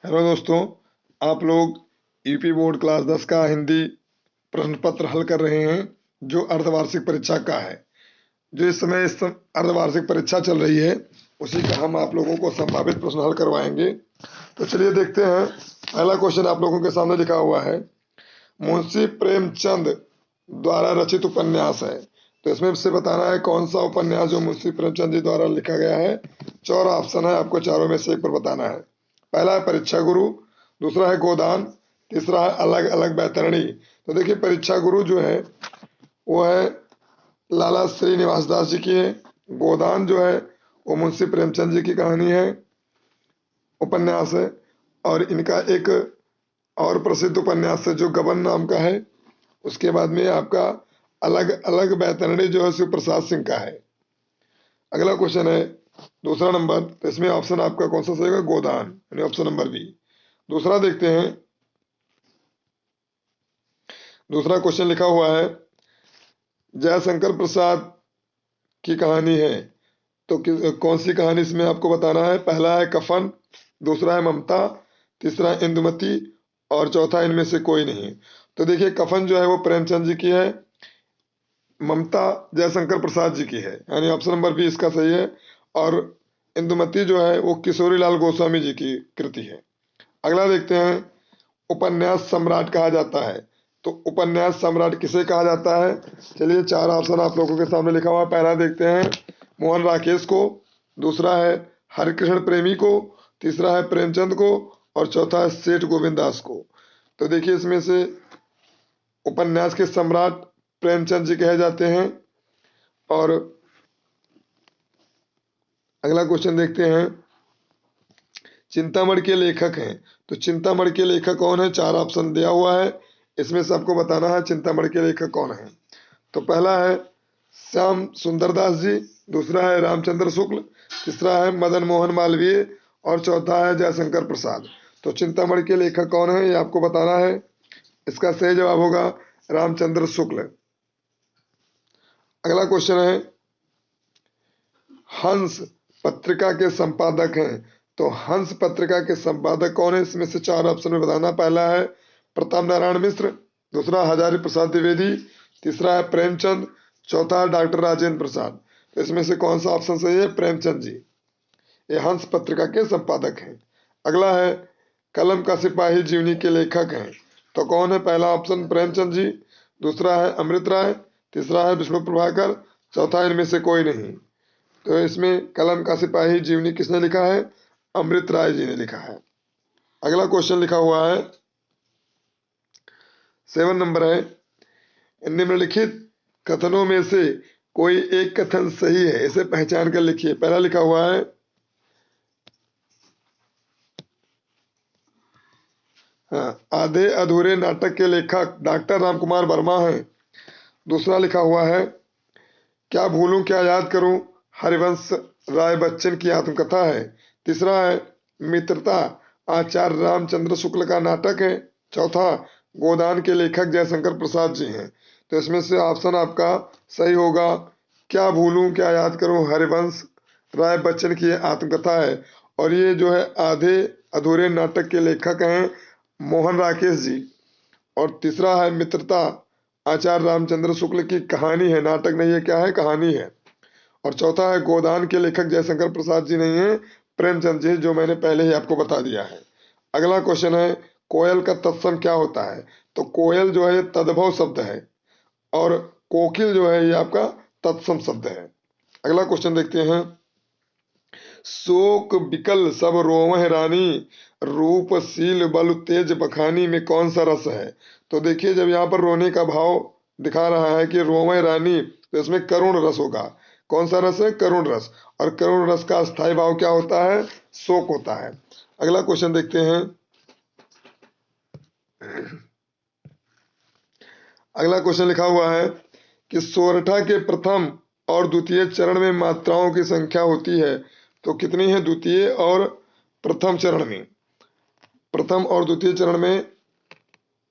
Hello दोस्तों, आप लोग यूपी बोर्ड क्लास 10 का हिंदी प्रश्न पत्र हल कर रहे हैं जो अर्धवार्षिक परीक्षा का है। जो इस समय अर्धवार्षिक परीक्षा चल रही है उसी का हम आप लोगों को संभावित प्रश्न हल करवाएंगे। तो चलिए देखते हैं। पहला क्वेश्चन आप लोगों के सामने लिखा हुआ है, मुंशी प्रेमचंद द्वारा रचित उपन्यास है। तो इसमें से बताना है कौन सा उपन्यास जो मुंशी प्रेमचंद जी द्वारा लिखा गया है। चार ऑप्शन है, आपको चारों में से एक पर बताना है। पहला है परीक्षा गुरु, दूसरा है गोदान, तीसरा है अलग अलग बैतरणी। तो देखिए, परीक्षा गुरु जो है वो है लाला श्रीनिवास दास जी की है। गोदान जो है वो मुंशी प्रेमचंद जी की कहानी है, उपन्यास है। और इनका एक और प्रसिद्ध उपन्यास है जो गबन नाम का है। उसके बाद में आपका अलग अलग बैतरणी जो है शिव प्रसाद सिंह का है। अगला क्वेश्चन है दूसरा नंबर, तो इसमें ऑप्शन आपका कौन सा सही होगा? गोदान, यानी ऑप्शन नंबर बी। दूसरा देखते हैं। दूसरा क्वेश्चन लिखा हुआ है, जयशंकर प्रसाद की कहानी है। तो कौन सी कहानी इसमें आपको बताना है? पहला है कफन, दूसरा है ममता, तीसरा है इंदुमती और चौथा इनमें से कोई नहीं। तो देखिए, कफन जो है वो प्रेमचंद जी की है, ममता जयशंकर प्रसाद जी की है, यानी ऑप्शन नंबर बी इसका सही है। और इंदुमती जो है वो किशोरी लाल गोस्वामी जी की कृति है। अगला देखते हैं, उपन्यास सम्राट कहा जाता है। तो उपन्यास सम्राट किसे कहा जाता है? चलिए, चार ऑप्शन आप लोगों के सामने लिखा हुआ है। पहला देखते हैं मोहन राकेश को, दूसरा है हरिकृष्ण प्रेमी को, तीसरा है प्रेमचंद को और चौथा है सेठ गोविंद दास को। तो देखिए, इसमें से उपन्यास के सम्राट प्रेमचंद जी कहे जाते हैं। और अगला क्वेश्चन देखते हैं, चिंतामणि के लेखक हैं। तो चिंतामणि के लेखक कौन है? चार ऑप्शन दिया हुआ है, इसमें से आपको बताना है चिंतामणि के लेखक कौन है। तो पहला है श्याम सुंदर दास जी, दूसरा है रामचंद्र शुक्ल, तीसरा है मदन मोहन मालवीय और चौथा है जयशंकर प्रसाद। तो चिंतामणि के लेखक कौन है ये आपको बताना है। इसका सही जवाब होगा रामचंद्र शुक्ल। अगला क्वेश्चन है, हंस पत्रिका के संपादक हैं। तो हंस पत्रिका के संपादक कौन है? इसमें से चार ऑप्शन में बताना। पहला है प्रताप नारायण मिश्र, दूसरा हजारी प्रसाद द्विवेदी, तीसरा है प्रेमचंद, चौथा है डॉक्टर राजेंद्र प्रसाद। तो इसमें से कौन सा ऑप्शन सही है? प्रेमचंद जी, ये हंस पत्रिका के संपादक हैं। अगला है कलम का सिपाही जीवनी के लेखक हैं। तो कौन है? पहला ऑप्शन प्रेमचंद जी, दूसरा है अमृत राय, तीसरा है विष्णु प्रभाकर, चौथा इनमें से कोई नहीं। तो इसमें कलम का सिपाही जीवनी किसने लिखा है? अमृत राय जी ने लिखा है। अगला क्वेश्चन लिखा हुआ है 7 नंबर है, निम्नलिखित कथनों में से कोई एक कथन सही है, इसे पहचान कर लिखिए। पहला लिखा हुआ है, हाँ, आधे अधूरे नाटक के लेखक डॉक्टर रामकुमार वर्मा हैं। दूसरा लिखा हुआ है, क्या भूलूं क्या याद करूं हरिवंश राय बच्चन की आत्मकथा है। तीसरा है मित्रता आचार्य रामचंद्र शुक्ल का नाटक है। चौथा गोदान के लेखक जयशंकर प्रसाद जी हैं। तो इसमें से ऑप्शन आपका सही होगा, क्या भूलूं क्या याद करूं हरिवंश राय बच्चन की आत्मकथा है। और ये जो है आधे अधूरे नाटक के लेखक हैं मोहन राकेश जी। और तीसरा है मित्रता आचार्य रामचंद्र शुक्ल की कहानी है, नाटक नहीं है, क्या है? कहानी है। और चौथा है गोदान के लेखक जयशंकर प्रसाद जी नहीं है, प्रेमचंद जी, जो मैंने पहले ही आपको बता दिया है। अगला क्वेश्चन है, कोयल का तत्सम क्या होता है? तो कोयल जो है तद्भव शब्द है और कोकिल जो है ये आपका तत्सम शब्द है। अगला क्वेश्चन देखते हैं, शोक बिकल सब रोवह रानी रूपशील बल तेज बखानी में कौन सा रस है? तो देखिए, जब यहाँ पर रोने का भाव दिखा रहा है कि रोवह रानी, तो इसमें करुण रस होगा। कौन सा रस है? करुण रस। और करुण रस का स्थायी भाव क्या होता है? शोक होता है। अगला क्वेश्चन देखते हैं। अगला क्वेश्चन लिखा हुआ है कि सोरठा के प्रथम और द्वितीय चरण में मात्राओं की संख्या होती है। तो कितनी है द्वितीय और प्रथम चरण में? प्रथम और द्वितीय चरण में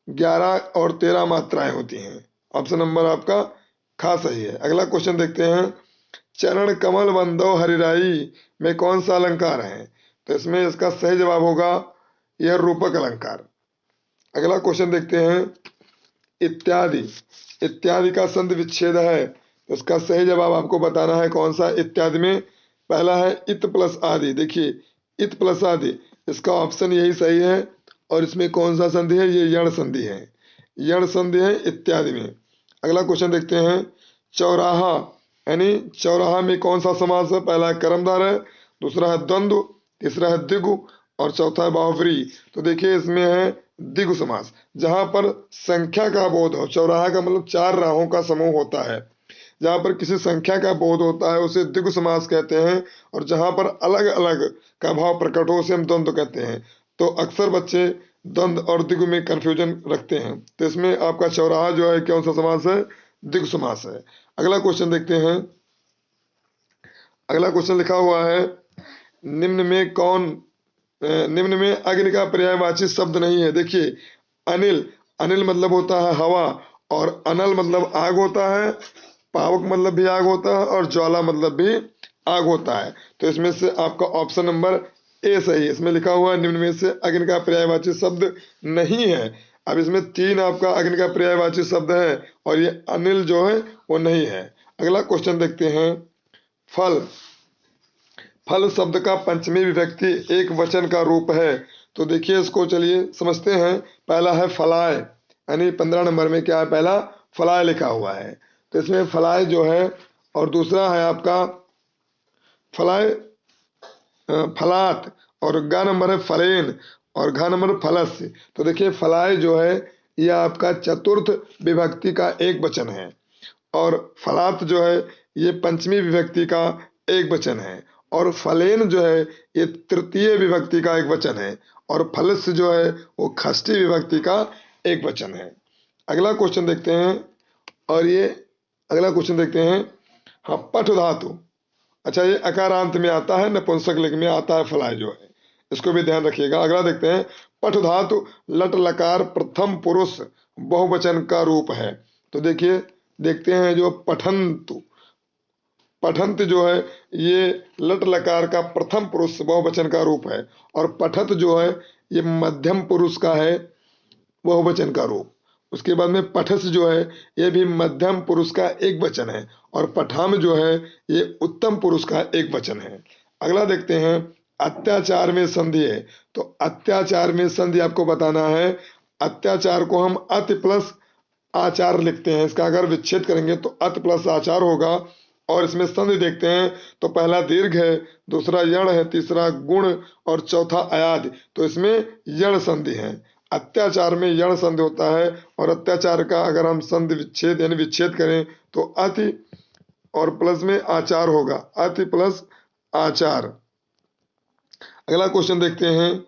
11 और 13 मात्राएं होती हैं। ऑप्शन नंबर आपका खा सही है। अगला क्वेश्चन देखते हैं, चरण कमल बंदो हरिराई में कौन सा अलंकार है? तो इसमें इसका सही जवाब होगा यह रूपक अलंकार। अगला क्वेश्चन देखते हैं, इत्यादि। इत्यादि का संधि विच्छेद है, तो इसका सही जवाब आपको बताना है कौन सा इत्यादि में। पहला है इत प्लस आदि। देखिए इत प्लस आदि, इसका ऑप्शन यही सही है। और इसमें कौन सा संधि है, ये यण संधि है, यण संधि है इत्यादि में। अगला क्वेश्चन देखते हैं, चौराहा, यानी चौराहा में कौन सा समास है। पहला है कर्मधार है, दूसरा है द्वंद्व, तीसरा है द्विगु और चौथा है बाहुव्रीहि। तो देखिए इसमें है द्विगु समास, जहां पर संख्या का बोध हो। चौराहा का मतलब चार राहों का समूह होता है, जहां पर किसी संख्या का बोध होता है उसे द्विगु समास कहते हैं। और जहां पर अलग अलग का भाव प्रकट हो उसे हम द्वंद्व कहते हैं। तो अक्सर बच्चे द्वंद्व और द्विगु में कंफ्यूजन रखते हैं। तो इसमें आपका चौराहा जो है कौन सा समास है, द्विगु समास है। अगला क्वेश्चन देखते हैं। अगला क्वेश्चन लिखा हुआ है, निम्न में अग्नि का पर्यायवाची शब्द नहीं है। देखिए अनिल, अनिल मतलब होता है हवा, और अनल मतलब आग होता है, पावक मतलब भी आग होता है, और ज्वाला मतलब भी आग होता है। तो इसमें से आपका ऑप्शन नंबर ए सही है। इसमें लिखा हुआ है निम्न में से अग्नि का पर्यायवाची शब्द नहीं है। अब इसमें तीन आपका अग्नि का पर्यायवाची शब्द है और ये अनिल जो है वो नहीं है। अगला क्वेश्चन देखते हैं, फल। फल शब्द का पंचमी विभक्ति एक वचन का रूप है। तो देखिए इसको चलिए समझते हैं। पहला है फलाय, यानी 15 नंबर में क्या है, पहला फलाय लिखा हुआ है। तो इसमें फलाय जो है, और दूसरा है आपका फलाय फलात, और ग नंबर है फलेन, और घ नंबर फलस। तो देखिए फलाय जो है यह आपका चतुर्थ विभक्ति का एक वचन है, और फलात जो है ये पंचमी विभक्ति का एक वचन है, और फलेन जो है ये तृतीय विभक्ति का एक वचन है, और फलस जो है वो षष्ठी विभक्ति का एक वचन है। अगला क्वेश्चन देखते हैं, और ये अगला क्वेश्चन देखते हैं, हाँ पठ धातु। अच्छा ये अकारांत में आता है, नपुंसक लिंग में आता है फलाय जो है, इसको भी ध्यान रखिएगा। अगला देखते हैं, पठ धातु लट लकार प्रथम पुरुष बहुवचन का रूप है। तो देखिए देखते हैं जो पठंतु, पठंत जो है ये लट लकार का प्रथम पुरुष बहुवचन का रूप है, और पठत जो है ये मध्यम पुरुष का है बहुवचन का रूप। उसके बाद में पठस जो है ये भी मध्यम पुरुष का एक वचन है, और पठाम जो है ये उत्तम पुरुष का एक वचन है। अगला देखते हैं, अत्याचार में संधि है। तो अत्याचार में संधि आपको बताना है। अत्याचार को हम अति प्लस आचार लिखते हैं, इसका अगर विच्छेद करेंगे तो अत प्लस आचार होगा। और इसमें संधि देखते हैं तो पहला दीर्घ है, दूसरा यण है, तीसरा गुण और चौथा अयादि। तो इसमें यण संधि है। अत्याचार में यण संधि होता है, और अत्याचार का अगर हम संधि विच्छेद यानी विच्छेद करें तो अति और प्लस में आचार होगा, अति प्लस आचार। अगला क्वेश्चन देखते हैं,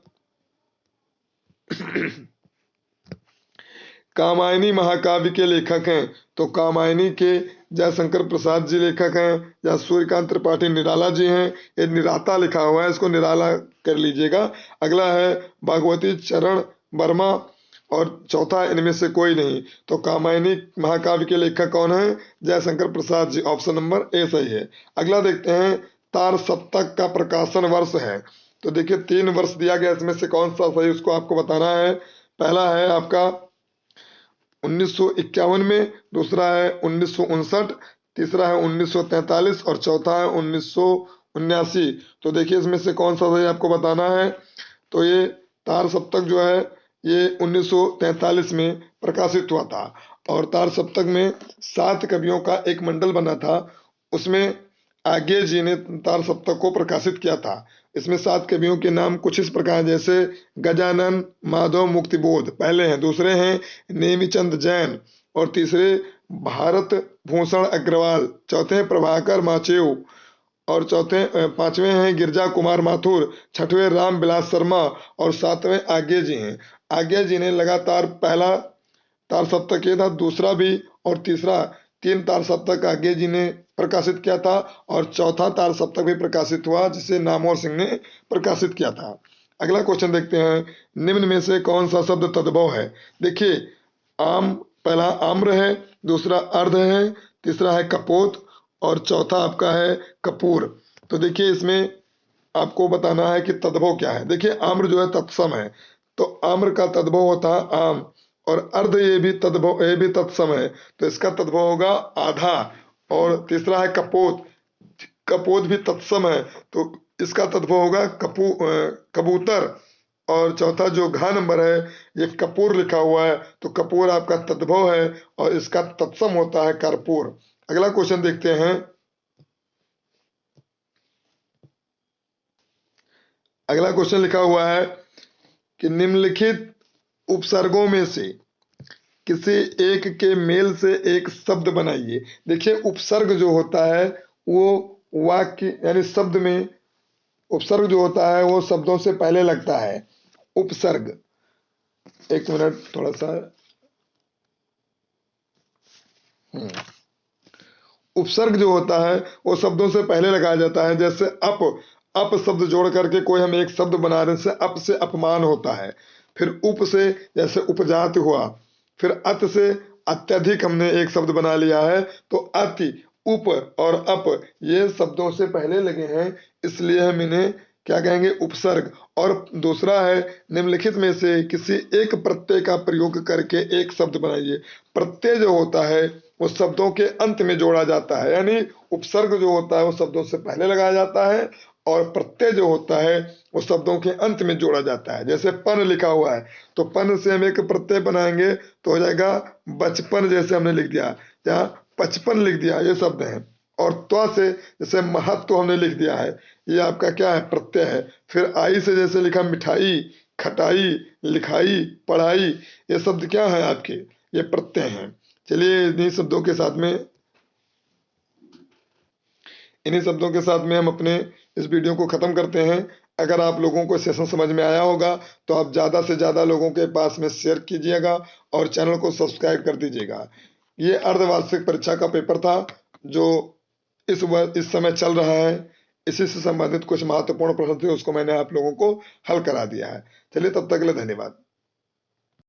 कामायनी महाकाव्य के लेखक हैं। तो कामायनी के जयशंकर प्रसाद जी लेखक हैं, या सूर्यकांत त्रिपाठी निराला जी हैं। ये निराता लिखा हुआ है, इसको निराला कर लीजिएगा। अगला है भागवती चरण वर्मा, और चौथा इनमें से कोई नहीं। तो कामायनी महाकाव्य के लेखक कौन है, Jaishankar Prasad ji. Option number A सही है। अगला देखते हैं, तार सप्तक का प्रकाशन वर्ष है। तो देखिए 3 वर्ष दिया गया, इसमें से कौन सा सही उसको आपको बताना है। पहला है आपका 1951 में, दूसरा है 1959, तीसरा है 1943 और चौथा है 1979। तो देखिए इसमें से कौन सा सही आपको बताना है। तो ये तार सप्तक जो है ये 1943 में प्रकाशित हुआ था, और तार सप्तक में 7 कवियों का एक मंडल बना था। उसमें आगे जी ने तार सप्तक को प्रकाशित किया था। इसमें 7 कवियों के नाम कुछ इस प्रकार, जैसे गजानन माधव मुक्तिबोध पहले हैं, दूसरे हैं नेमीचंद जैन, और तीसरे भारत भूषण अग्रवाल, चौथे प्रभाकर माचेव, और पांचवें हैं गिरजा कुमार माथुर, छठवें राम विलास शर्मा, और 7वें आज्ञे जी हैं। आज्ञे जी ने लगातार पहला तार सप्तक ये था, दूसरा भी और तीसरा 3 तार सप्तक आज्ञे जी ने प्रकाशित किया था, और चौथा तार सप्तक भी प्रकाशित हुआ जिसे नामवर सिंह ने प्रकाशित किया था। अगला क्वेश्चन देखते हैं, निम्न में से कौन सा शब्द तद्भव है। देखिए आम, पहला आम्र है, दूसरा अर्ध है, तीसरा है कपोत, और चौथा आपका है कपूर। तो देखिए इसमें आपको बताना है कि तद्भव क्या है। देखिए आम्र जो है तत्सम है, तो आम्र का तद्भव होता है आम, और अर्ध ये भी तद्भव, ये भी तत्सम है, तो इसका तद्भव होगा आधा। और तीसरा है कपोत, कपोत भी तत्सम है, तो इसका तद्भव होगा कबूतर। और चौथा जो घ नंबर है, ये कपूर लिखा हुआ है, तो कपूर आपका तद्भव है और इसका तत्सम होता है कर्पूर। अगला क्वेश्चन देखते हैं। अगला क्वेश्चन लिखा हुआ है कि निम्नलिखित उपसर्गों में से किसी एक के मेल से एक शब्द बनाइए। देखिए उपसर्ग जो होता है वो वाक्य यानी शब्द में, उपसर्ग जो होता है वो शब्दों से पहले लगता है। उपसर्ग, एक मिनट थोड़ा सा, उपसर्ग जो होता है वो शब्दों से पहले लगाया जाता है। जैसे अप शब्द जोड़ करके कोई हम एक शब्द बना रहे हैं, अप से अपमान होता है। फिर उप से जैसे उपजाति हुआ, फिर अत से अत्यधिक हमने एक शब्द बना लिया है, तो अति, उप और अप ये शब्दों से पहले लगे हैं, इसलिए हम इन्हें क्या कहेंगे, उपसर्ग। और दूसरा है निम्नलिखित में से किसी एक प्रत्यय का प्रयोग करके एक शब्द बनाइए। प्रत्यय जो होता है वो शब्दों के अंत में जोड़ा जाता है, यानी उपसर्ग जो होता है वो शब्दों से पहले लगाया जाता है और प्रत्यय जो होता है वो शब्दों के अंत में जोड़ा जाता है। जैसे पन लिखा हुआ है, तो पन से हम एक प्रत्यय बनाएंगे तो हो जाएगा बचपन, जैसे हमने लिख दिया, जहाँ 55 लिख दिया, ये शब्द है। और त्वा से जैसे महत्व हमने लिख दिया है, ये आपका क्या है, प्रत्यय है। फिर आई से जैसे लिखा मिठाई, खटाई, लिखाई, पढ़ाई, ये शब्द क्या है आपके, ये प्रत्यय हैं। चलिए इन्हीं शब्दों के साथ में हम अपने इस वीडियो को खत्म करते हैं। अगर आप लोगों को सेशन समझ में आया होगा तो आप ज्यादा से ज्यादा लोगों के पास में शेयर कीजिएगा और चैनल को सब्सक्राइब कर दीजिएगा। ये अर्धवार्षिक परीक्षा का पेपर था जो इस समय चल रहा है। इसी से संबंधित कुछ महत्वपूर्ण प्रश्न थे, उसको मैंने आप लोगों को हल करा दिया है। चलिए तब तक के लिए धन्यवाद।